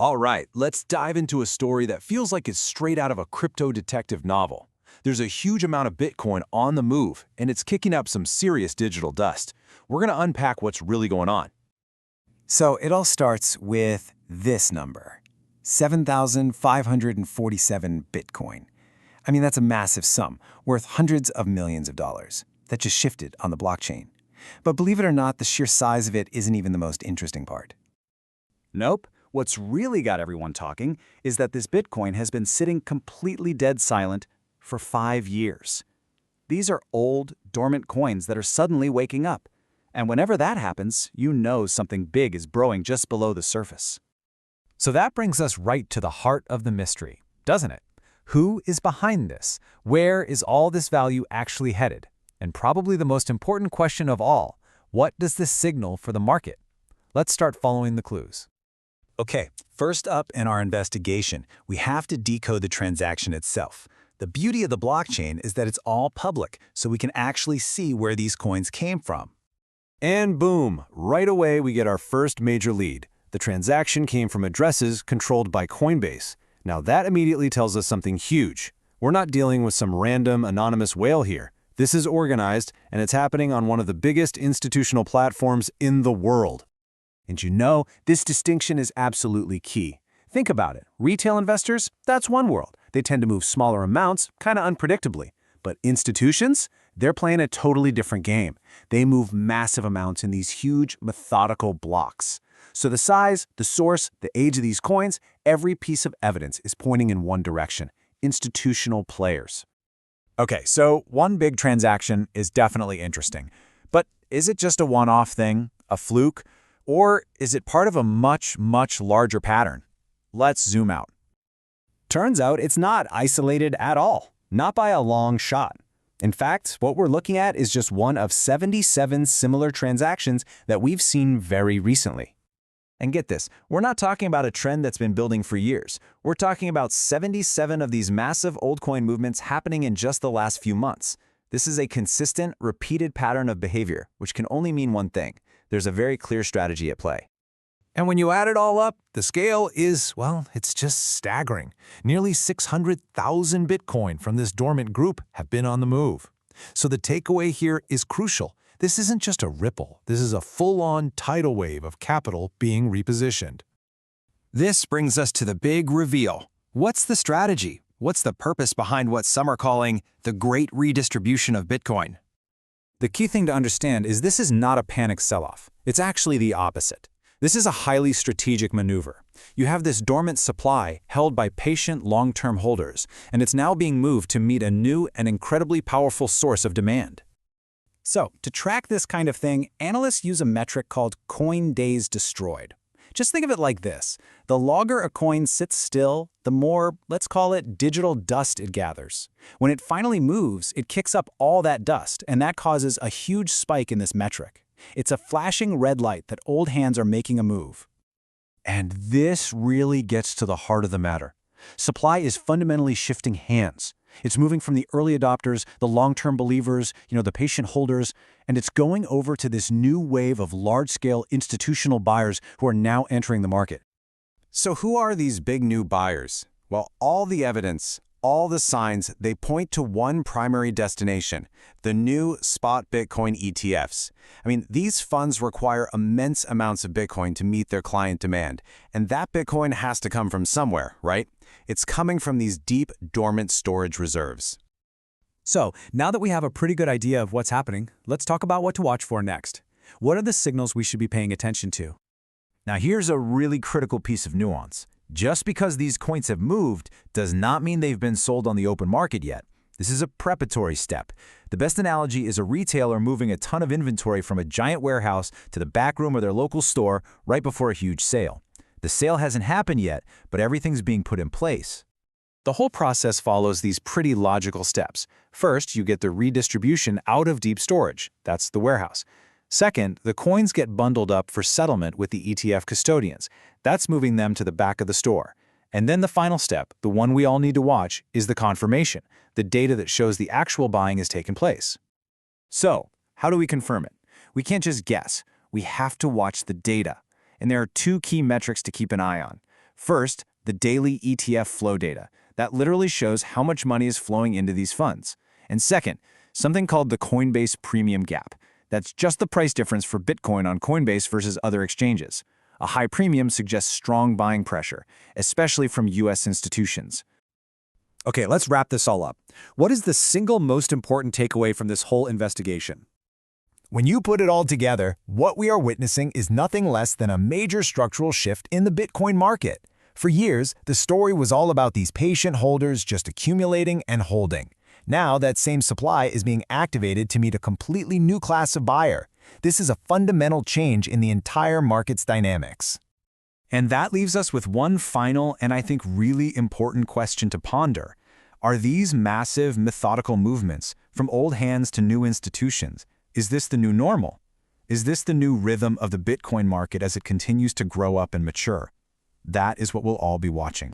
All right, let's dive into a story that feels like it's straight out of a crypto detective novel. There's a huge amount of Bitcoin on the move, and it's kicking up some serious digital dust. We're going to unpack what's really going on. So it all starts with this number, 7,547 Bitcoin. I mean, that's a massive sum, worth hundreds of millions of dollars, that just shifted on the blockchain. But believe it or not, the sheer size of it isn't even the most interesting part. Nope. What's really got everyone talking is that this Bitcoin has been sitting completely dead silent for 5 years. These are old, dormant coins that are suddenly waking up. And whenever that happens, you know something big is brewing just below the surface. So that brings us right to the heart of the mystery, doesn't it? Who is behind this? Where is all this value actually headed? And probably the most important question of all, what does this signal for the market? Let's start following the clues. Okay, first up in our investigation, we have to decode the transaction itself. The beauty of the blockchain is that it's all public, so we can actually see where these coins came from. And boom, right away we get our first major lead. The transaction came from addresses controlled by Coinbase. Now that immediately tells us something huge. We're not dealing with some random anonymous whale here. This is organized, and it's happening on one of the biggest institutional platforms in the world. And you know, this distinction is absolutely key. Think about it. Retail investors, that's one world. They tend to move smaller amounts, kind of unpredictably. But institutions, they're playing a totally different game. They move massive amounts in these huge, methodical blocks. So the size, the source, the age of these coins, every piece of evidence is pointing in one direction: institutional players. Okay, so one big transaction is definitely interesting. But is it just a one-off thing, a fluke? Or is it part of a much, much larger pattern? Let's zoom out. Turns out it's not isolated at all, not by a long shot. In fact, what we're looking at is just one of 77 similar transactions that we've seen very recently. And get this, we're not talking about a trend that's been building for years. We're talking about 77 of these massive old coin movements happening in just the last few months. This is a consistent, repeated pattern of behavior, which can only mean one thing. There's a very clear strategy at play. And when you add it all up, the scale is, well, it's just staggering. Nearly 600,000 Bitcoin from this dormant group have been on the move. So the takeaway here is crucial. This isn't just a ripple. This is a full-on tidal wave of capital being repositioned. This brings us to the big reveal. What's the strategy? What's the purpose behind what some are calling the great redistribution of Bitcoin? The key thing to understand is this is not a panic sell-off. It's actually the opposite. This is a highly strategic maneuver. You have this dormant supply held by patient long-term holders, and it's now being moved to meet a new and incredibly powerful source of demand. So, to track this kind of thing, analysts use a metric called coin days destroyed. Just think of it like this. The longer a coin sits still, the more, let's call it, digital dust it gathers. When it finally moves, it kicks up all that dust, and that causes a huge spike in this metric. It's a flashing red light that old hands are making a move. And this really gets to the heart of the matter. Supply is fundamentally shifting hands. It's moving from the early adopters, the long-term believers, the patient holders, and it's going over to this new wave of large-scale institutional buyers who are now entering the market. So who are these big new buyers? Well, all the evidence, all the signs, they point to one primary destination: the new spot Bitcoin ETFs. I mean, these funds require immense amounts of Bitcoin to meet their client demand, and that Bitcoin has to come from somewhere, right? It's coming from these deep, dormant storage reserves. So, now that we have a pretty good idea of what's happening, let's talk about what to watch for next. What are the signals we should be paying attention to? Now here's a really critical piece of nuance. Just because these coins have moved does not mean they've been sold on the open market yet. This is a preparatory step. The best analogy is a retailer moving a ton of inventory from a giant warehouse to the back room of their local store right before a huge sale. The sale hasn't happened yet, but everything's being put in place. The whole process follows these pretty logical steps. First, you get the redistribution out of deep storage. That's the warehouse. Second, the coins get bundled up for settlement with the ETF custodians. That's moving them to the back of the store. And then the final step, the one we all need to watch, is the confirmation, the data that shows the actual buying has taken place. So, how do we confirm it? We can't just guess. We have to watch the data. And there are two key metrics to keep an eye on. First, the daily ETF flow data. That literally shows how much money is flowing into these funds. And second, something called the Coinbase Premium Gap. That's just the price difference for Bitcoin on Coinbase versus other exchanges. A high premium suggests strong buying pressure, especially from U.S. institutions. Okay, let's wrap this all up. What is the single most important takeaway from this whole investigation? When you put it all together, what we are witnessing is nothing less than a major structural shift in the Bitcoin market. For years, the story was all about these patient holders just accumulating and holding. Now that same supply is being activated to meet a completely new class of buyer. This is a fundamental change in the entire market's dynamics. And that leaves us with one final and I think really important question to ponder. Are these massive, methodical movements from old hands to new institutions, is this the new normal? Is this the new rhythm of the Bitcoin market as it continues to grow up and mature? That is what we'll all be watching.